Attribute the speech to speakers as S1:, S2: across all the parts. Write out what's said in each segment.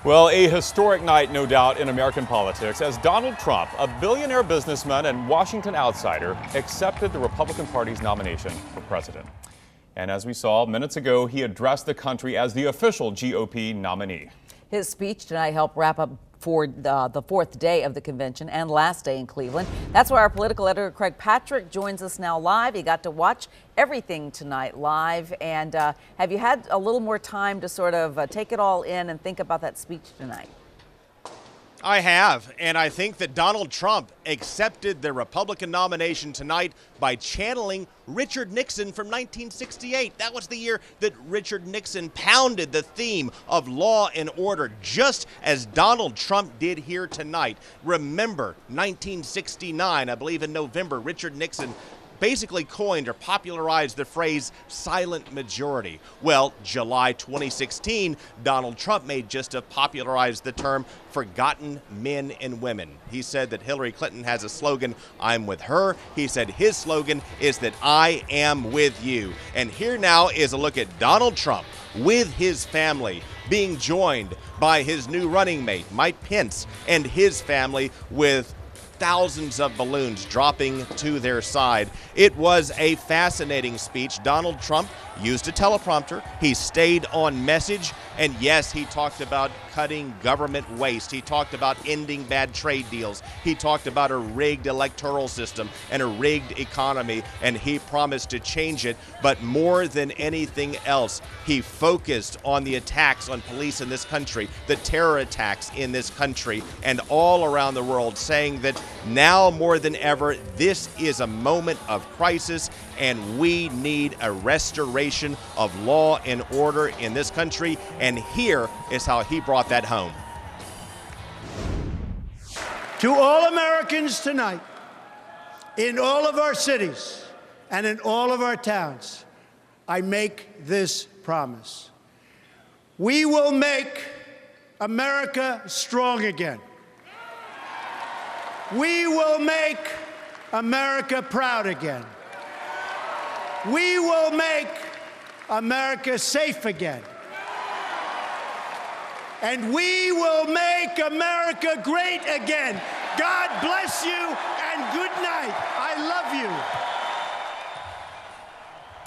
S1: Well, a historic night, no doubt, in American politics as Donald Trump, a billionaire businessman and Washington outsider, accepted the Republican Party's nomination for president. And as we saw minutes ago, he addressed the country as the official GOP nominee.
S2: His speech tonight helped wrap up for the fourth day of the convention and last day in Cleveland. That's why our political editor Craig Patrick joins us now live. He got to watch everything tonight live. And have you had a little more time to sort of take it all in and think about that speech tonight?
S3: I have, and I think that Donald Trump accepted the Republican nomination tonight by channeling Richard Nixon from 1968. That was the year that Richard Nixon pounded the theme of law and order, just as Donald Trump did here tonight. Remember, 1969, I believe in November, Richard Nixon basically coined or popularized the phrase silent majority. Well, July 2016, Donald Trump made just to popularize the term forgotten men and women. He said that Hillary Clinton has a slogan, I'm with her. He said his slogan is that I am with you. And here now is a look at Donald Trump with his family being joined by his new running mate, Mike Pence, and his family with thousands of balloons dropping to their side. It was a fascinating speech. Donald Trump used a teleprompter. He stayed on message. And yes, he talked about cutting government waste. He talked about ending bad trade deals. He talked about a rigged electoral system and a rigged economy, and he promised to change it. But more than anything else, he focused on the attacks on police in this country, the terror attacks in this country, and all around the world, saying that now more than ever, this is a moment of crisis, and we need a restoration of law and order in this country. And here is how he brought that home.
S4: To all Americans tonight, in all of our cities and in all of our towns, I make this promise. We will make America strong again. We will make America proud again. We will make America safe again. And we will make America great again. God bless you and good night. I love you.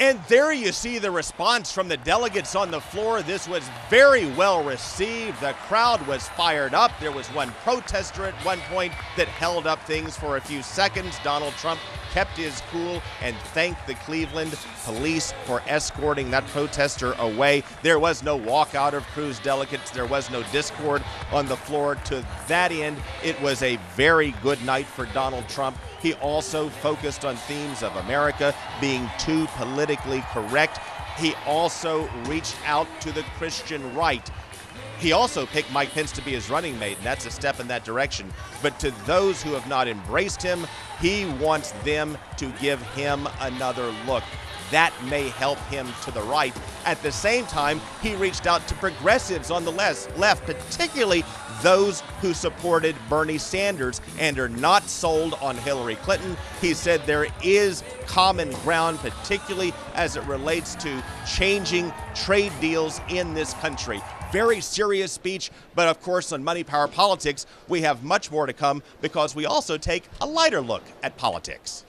S3: And there you see the response from the delegates on the floor. This was very well received. The crowd was fired up. There was one protester at one point that held up things for a few seconds. Donald Trump kept his cool and thanked the Cleveland police for escorting that protester away. There was no walkout of Cruz delegates. There was no discord on the floor. To that end, it was a very good night for Donald Trump. He also focused on themes of America being too politically correct. He also reached out to the Christian right. He also picked Mike Pence to be his running mate, and that's a step in that direction. But to those who have not embraced him, he wants them to give him another look. That may help him to the right. At the same time, he reached out to progressives on the left, particularly those who supported Bernie Sanders and are not sold on Hillary Clinton. He said there is common ground, particularly as it relates to changing trade deals in this country. Very serious speech, but of course on Money, Power, Politics, we have much more to come because we also take a lighter look at politics.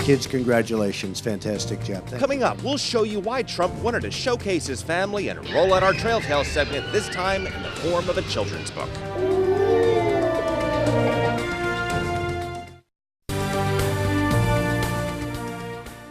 S4: Kids, congratulations. Fantastic job.
S3: Coming up, we'll show you why Trump wanted to showcase his family and roll out our Trail Tales segment, this time in the form of a children's book.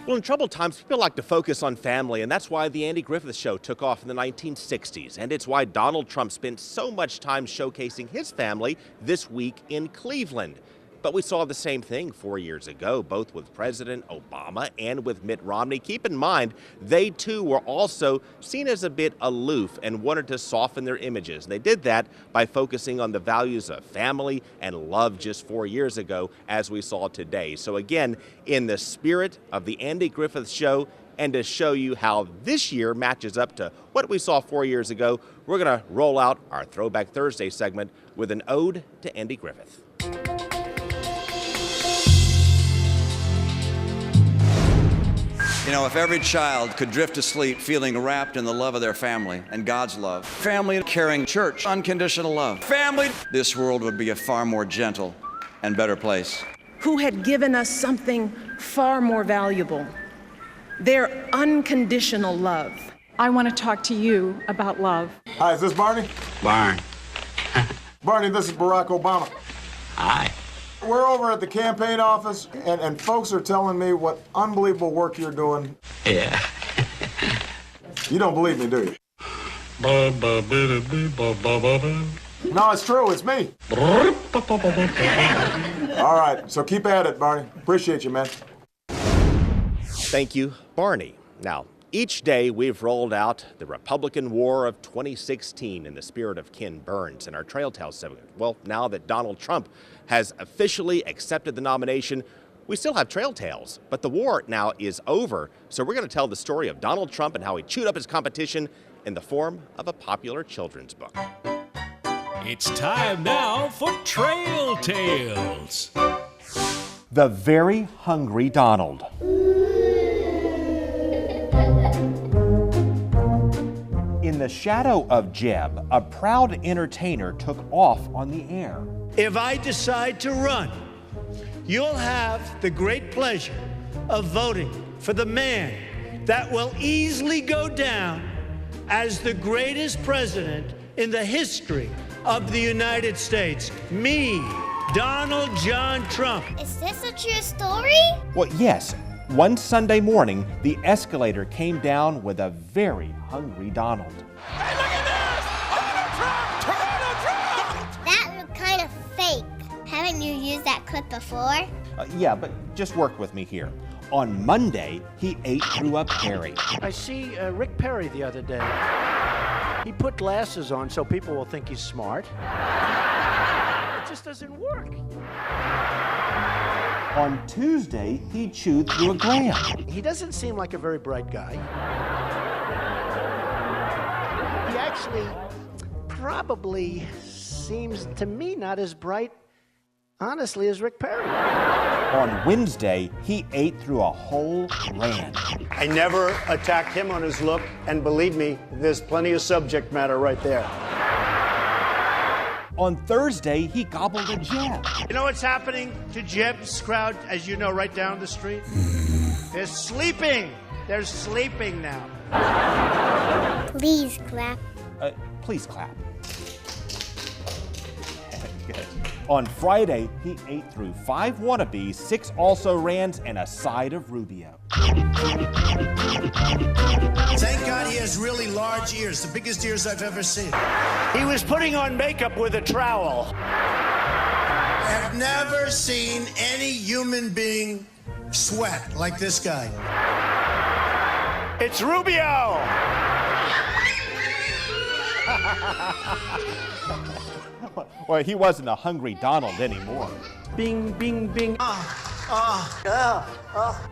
S3: Well, in troubled times, people like to focus on family, and that's why the Andy Griffith Show took off in the 1960s, and it's why Donald Trump spent so much time showcasing his family this week in Cleveland. But we saw the same thing 4 years ago, both with President Obama and with Mitt Romney. Keep in mind, they too were also seen as a bit aloof and wanted to soften their images. And they did that by focusing on the values of family and love just 4 years ago, as we saw today. So again, in the spirit of the Andy Griffith Show, and to show you how this year matches up to what we saw 4 years ago, we're going to roll out our Throwback Thursday segment with an ode to Andy Griffith.
S5: You know, if every child could drift to sleep feeling wrapped in the love of their family and God's love, family, caring church, unconditional love, family, this world would be a far more gentle and better place.
S6: Who had given us something far more valuable, their unconditional love.
S7: I want to talk to you about love.
S8: Hi, is this Barney?
S9: Barn.
S8: Barney, this is Barack Obama.
S9: Hi.
S8: We're over at the campaign office, and folks are telling me what unbelievable work you're doing.
S9: Yeah.
S8: You don't believe me, do you? No, it's true. It's me. All right, so keep at it, Barney. Appreciate you, man.
S3: Thank you, Barney. Now, each day we've rolled out the Republican War of 2016 in the spirit of Ken Burns in our Trail Tales segment. Well, now that Donald Trump has officially accepted the nomination, we still have Trail Tales, but the war now is over. So we're going to tell the story of Donald Trump and how he chewed up his competition in the form of a popular children's book.
S10: It's time now for Trail Tales.
S3: The Very Hungry Donald. In the shadow of Jeb, a proud entertainer took off on the air.
S4: If I decide to run, you'll have the great pleasure of voting for the man that will easily go down as the greatest president in the history of the United States. Me, Donald John Trump.
S11: Is this a true story?
S3: Well, yes. One Sunday morning, the escalator came down with a very hungry Donald.
S11: Hey, look at this! Donald Trump! Donald Trump! That looked kind of fake. Haven't you used that clip before?
S3: Yeah, but just work with me here. On Monday, he ate through a berry.
S12: I see Rick Perry the other day. He put glasses on so people will think he's smart. It just doesn't work.
S3: On Tuesday, he chewed through a gram.
S12: He doesn't seem like a very bright guy. He actually probably seems to me not as bright, honestly, as Rick Perry.
S3: On Wednesday, he ate through a whole gram.
S4: I never attacked him on his look, and believe me, there's plenty of subject matter right there.
S3: On Thursday, he gobbled a Jeb.
S4: You know what's happening to Jeb's crowd, as you know, right down the street? They're sleeping. They're sleeping now.
S11: Please clap.
S3: Please clap. Good. On Friday, he ate through 5 wannabes, 6 also-rans, and a side of Rubio.
S4: Thank God he has really large ears, the biggest ears I've ever seen. He was putting on makeup with a trowel. I've never seen any human being sweat like this guy. It's Rubio!
S3: Well, he wasn't a hungry Donald anymore.
S12: Bing, bing, bing.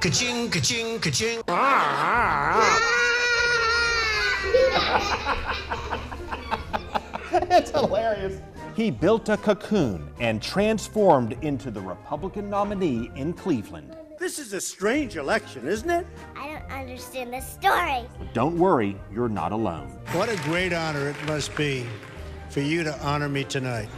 S4: Ka-ching, ka-ching, ka-ching.
S3: It's hilarious. He built a cocoon and transformed into the Republican nominee in Cleveland.
S4: This is a strange election, isn't it?
S11: I don't understand this story.
S3: Don't worry, you're not alone.
S4: What a great honor it must be for you to honor me tonight.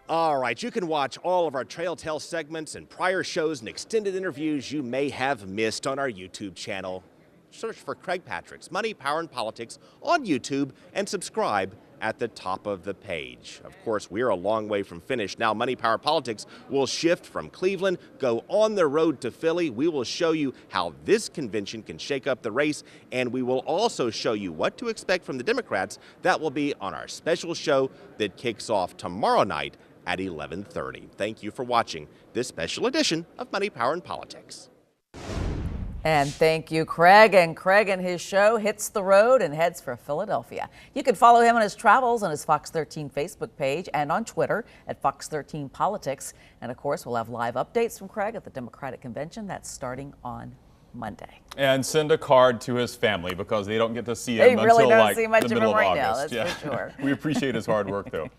S3: All right, you can watch all of our Trail Tales segments and prior shows and extended interviews you may have missed on our YouTube channel. Search for Craig Patrick's Money, Power, and Politics on YouTube and subscribe at the top of the page. Of course, we're a long way from finished. Now, Money, Power, Politics will shift from Cleveland, go on the road to Philly. We will show you how this convention can shake up the race, and we will also show you what to expect from the Democrats. That will be on our special show that kicks off tomorrow night at 11:30. Thank you for watching this special edition of Money, Power, and Politics.
S2: And thank you, Craig. And Craig and his show hits the road and heads for Philadelphia. You can follow him on his travels on his Fox 13 Facebook page and on Twitter at Fox 13 Politics. And of course, we'll have live updates from Craig at the Democratic Convention. That's starting on Monday.
S1: And send a card to his family because they don't get to see him
S2: They really
S1: until
S2: don't
S1: like
S2: see much
S1: the
S2: of
S1: middle
S2: him right
S1: of
S2: now,
S1: August.
S2: that's for sure.
S1: We appreciate his hard work, though.